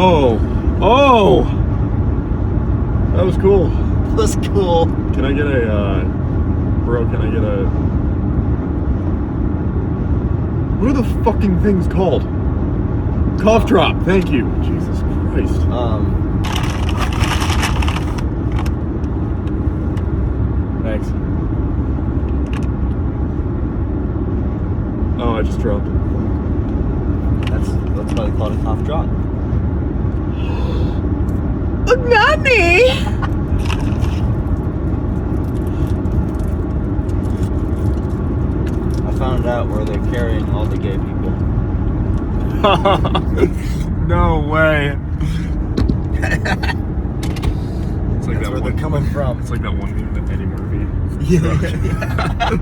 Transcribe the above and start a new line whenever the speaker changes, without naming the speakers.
Oh. Oh! That was cool.
That was cool.
Can I get a, bro, can I get a... What are the fucking things called? Cough drop, thank you. Jesus Christ. Thanks. Oh, I just dropped it.
That's why they call it a cough drop.
Nanny!
I found out where they're carrying all the gay people.
No way. It's like
That's where they're coming from.
It's like that one meme that Eddie Murphy.
Yeah.